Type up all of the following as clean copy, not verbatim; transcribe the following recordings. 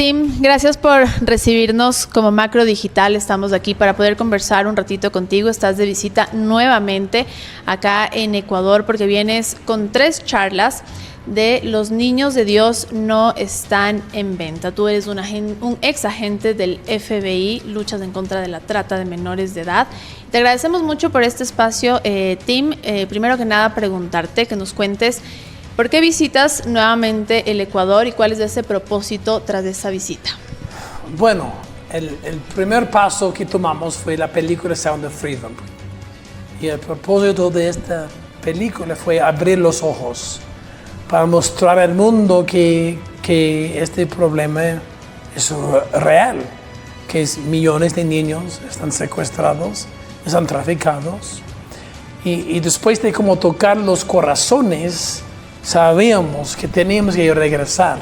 Tim, gracias por recibirnos como Macro Digital. Estamos aquí para poder conversar un ratito contigo. Estás de visita nuevamente acá en Ecuador porque vienes con 3 charlas de Los niños de Dios no están en venta. Tú eres un ex agente del FBI, luchas en contra de la trata de menores de edad. Te agradecemos mucho por este espacio, Tim. Primero que nada, preguntarte, que nos cuentes ¿por qué visitas nuevamente el Ecuador y cuál es ese propósito tras esa visita? Bueno, el primer paso que tomamos fue la película Sound of Freedom. Y el propósito de esta película fue abrir los ojos para mostrar al mundo que este problema es real, que millones de niños están secuestrados, están traficados. Y después de como tocar los corazones, sabíamos que teníamos que regresar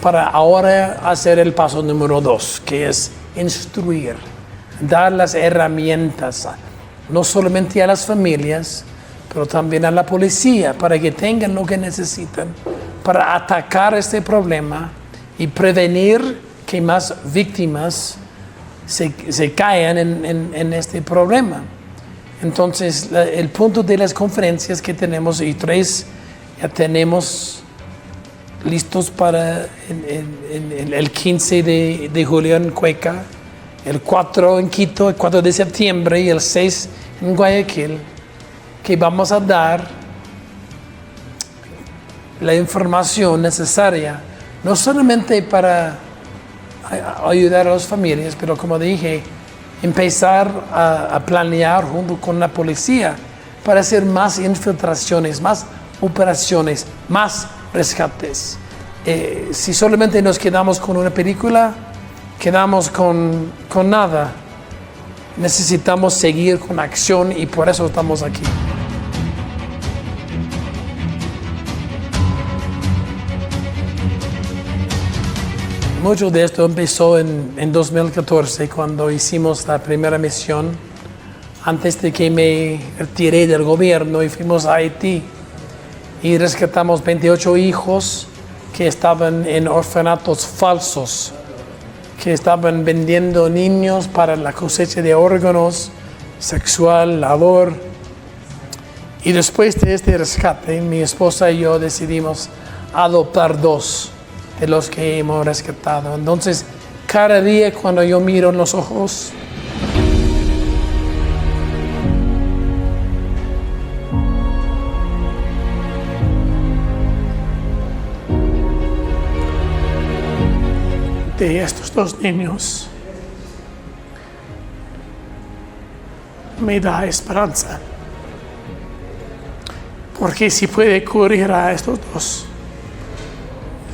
para ahora hacer el paso número 2, que es instruir, dar las herramientas, no solamente a las familias, pero también a la policía, para que tengan lo que necesitan para atacar este problema y prevenir que más víctimas se caigan en este problema. Entonces, el punto de las conferencias que tenemos, y 3 ya tenemos listos para el 15 de julio en Cuenca, el 4 en Quito, el 4 de septiembre y el 6 en Guayaquil, que vamos a dar la información necesaria, no solamente para ayudar a las familias, pero como dije, empezar a planear junto con la policía para hacer más infiltraciones, más operaciones, más rescates. Si solamente nos quedamos con una película, quedamos con nada. Necesitamos seguir con acción y por eso estamos aquí. Mucho de esto empezó en 2014, cuando hicimos la primera misión, antes de que me retiré del gobierno y fuimos a Haití. Y rescatamos 28 hijos que estaban en orfanatos falsos, que estaban vendiendo niños para la cosecha de órganos, sexual, labor. Y después de este rescate, mi esposa y yo decidimos adoptar 2 de los que hemos rescatado. Entonces, cada día cuando yo miro en los ojos, de estos 2 niños, me da esperanza, porque si puede cubrir a estos 2,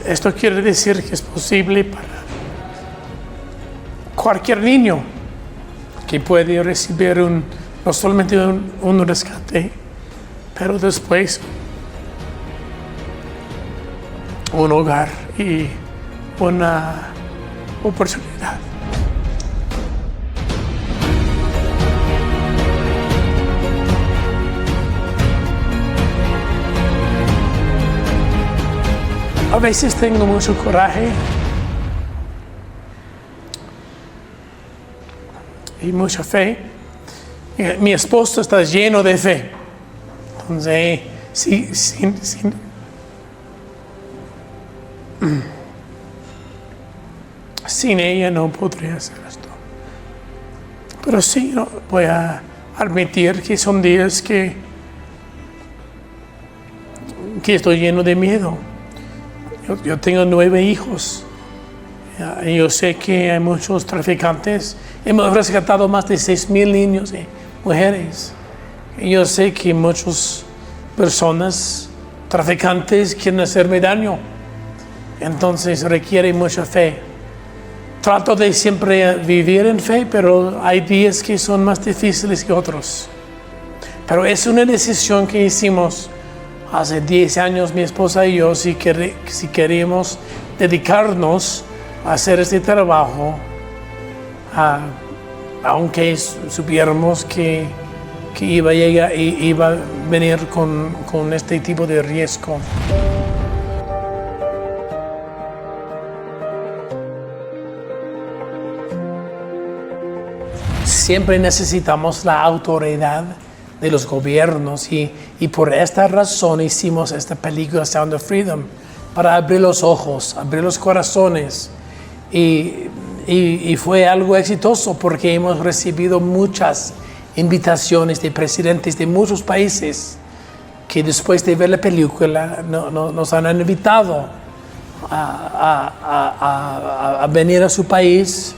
esto quiere decir que es posible para cualquier niño que puede recibir no solamente un rescate, pero después un hogar y una oportunidad. A veces tengo mucho coraje y mucha fe. Mi esposo está lleno de fe. Entonces, sin ella no podría hacer esto. Pero sí, voy a admitir que son días que estoy lleno de miedo. Yo tengo 9 hijos. Yo sé que hay muchos traficantes. Hemos rescatado más de 6,000 niños y mujeres. Y yo sé que muchas personas, traficantes, quieren hacerme daño. Entonces requiere mucha fe. Trato de siempre vivir en fe, pero hay días que son más difíciles que otros. Pero es una decisión que hicimos hace 10 años, mi esposa y yo, si queríamos dedicarnos a hacer este trabajo, aunque supiéramos que iba a venir con este tipo de riesgo. siempre necesitamos la autoridad de los gobiernos y por esta razón hicimos esta película Sound of Freedom, para abrir los ojos, abrir los corazones y fue algo exitoso porque hemos recibido muchas invitaciones de presidentes de muchos países que después de ver la película nos han invitado a venir a su país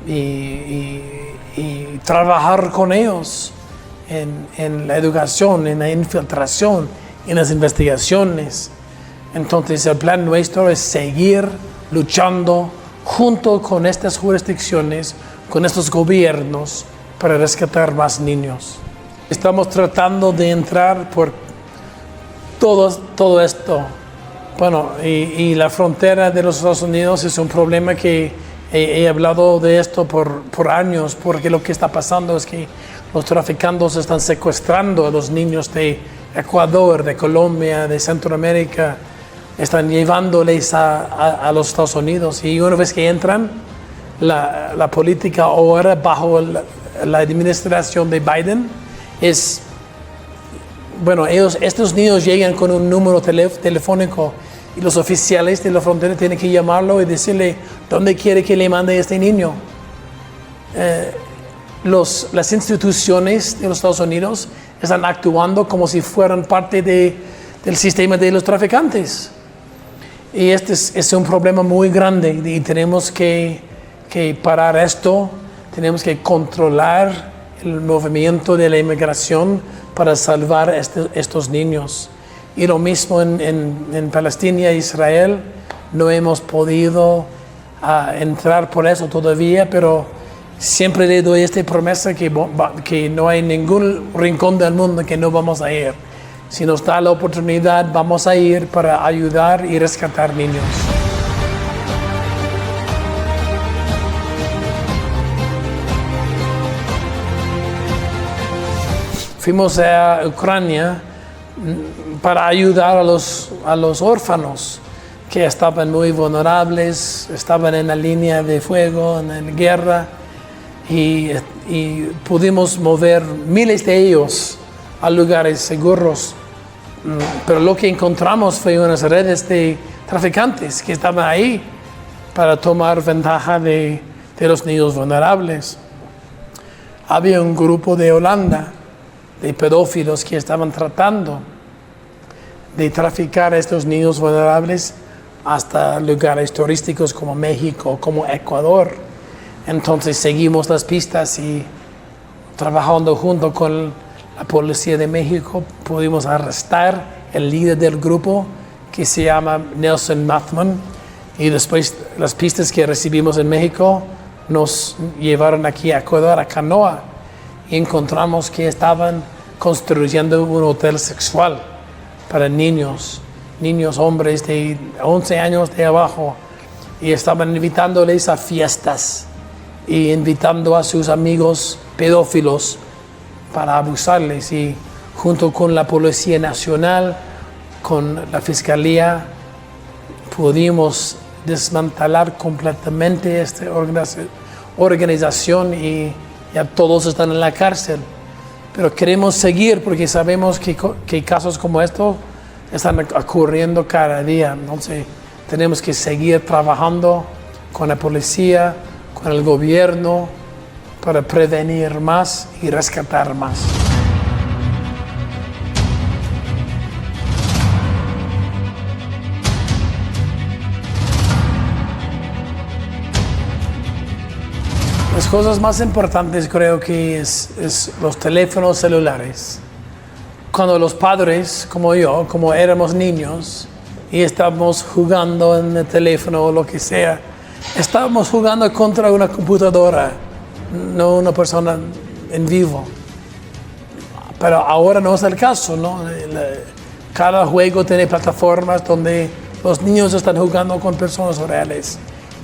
y trabajar con ellos en la educación, en la infiltración, en las investigaciones. Entonces el plan nuestro es seguir luchando junto con estas jurisdicciones, con estos gobiernos, para rescatar más niños. Estamos tratando de entrar por todo esto. Bueno, y la frontera de los Estados Unidos es un problema que he hablado de esto por años, porque lo que está pasando es que los traficantes están secuestrando a los niños de Ecuador, de Colombia, de Centroamérica, están llevándoles a los Estados Unidos. Y una vez que entran, la política ahora bajo la administración de Biden es, bueno, estos niños llegan con un número telefónico y los oficiales de la frontera tienen que llamarlo y decirle dónde quiere que le mande este niño. Las instituciones de los Estados Unidos están actuando como si fueran parte del sistema de los traficantes. Y este es un problema muy grande y tenemos que parar esto, tenemos que controlar el movimiento de la inmigración para salvar estos niños. Y lo mismo en Palestina e Israel, no hemos podido entrar por eso todavía, pero siempre le doy esta promesa que no hay ningún rincón del mundo que no vamos a ir. Si nos da la oportunidad, vamos a ir para ayudar y rescatar niños. Fuimos a Ucrania para ayudar a los órfanos que estaban muy vulnerables, estaban en la línea de fuego, en la guerra, y pudimos mover miles de ellos a lugares seguros. Pero lo que encontramos fue unas redes de traficantes que estaban ahí para tomar ventaja de los niños vulnerables. Había un grupo de Holanda de pedófilos que estaban tratando de traficar a estos niños vulnerables hasta lugares turísticos como México, como Ecuador. Entonces seguimos las pistas y trabajando junto con la Policía de México pudimos arrestar el líder del grupo que se llama Nelson Mathman, y después las pistas que recibimos en México nos llevaron aquí a Ecuador, a Canoa, y encontramos que estaban construyendo un hotel sexual para niños, hombres de 11 años de abajo, y estaban invitándoles a fiestas y invitando a sus amigos pedófilos para abusarles. Y junto con la Policía Nacional, con la Fiscalía, pudimos desmantelar completamente esta organización y ya todos están en la cárcel. Pero queremos seguir porque sabemos que casos como estos están ocurriendo cada día. Entonces tenemos que seguir trabajando con la policía, con el gobierno, para prevenir más y rescatar más. Las cosas más importantes creo que es los teléfonos celulares. Cuando los padres, como yo, como éramos niños y estábamos jugando en el teléfono o lo que sea, estábamos jugando contra una computadora, no una persona en vivo. Pero ahora no es el caso, ¿no? Cada juego tiene plataformas donde los niños están jugando con personas reales.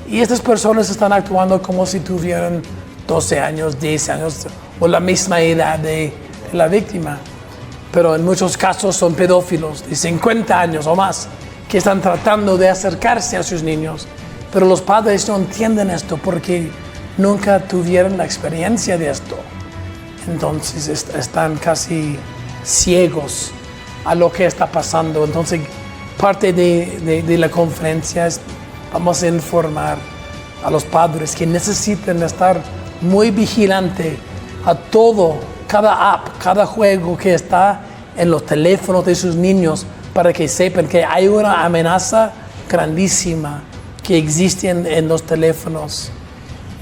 Y estas personas están actuando como si tuvieran 12 años, 10 años o la misma edad de la víctima. Pero en muchos casos son pedófilos de 50 años o más que están tratando de acercarse a sus niños. Pero los padres no entienden esto porque nunca tuvieron la experiencia de esto. Entonces están casi ciegos a lo que está pasando. Entonces parte de la conferencia es vamos a informar a los padres que necesitan estar muy vigilantes a todo, cada app, cada juego que está en los teléfonos de sus niños, para que sepan que hay una amenaza grandísima que existe en los teléfonos.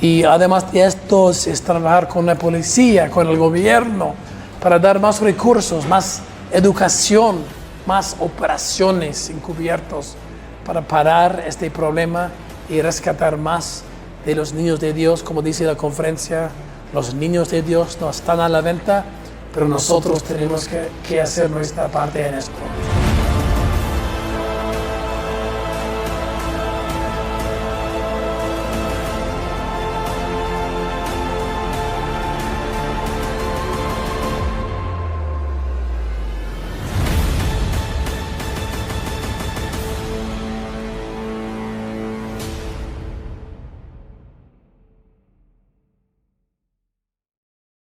Y además de esto es trabajar con la policía, con el gobierno, para dar más recursos, más educación, más operaciones encubiertos para parar este problema y rescatar más de los niños de Dios. Como dice la conferencia, los niños de Dios no están a la venta, pero nosotros tenemos que hacer nuestra parte en esto.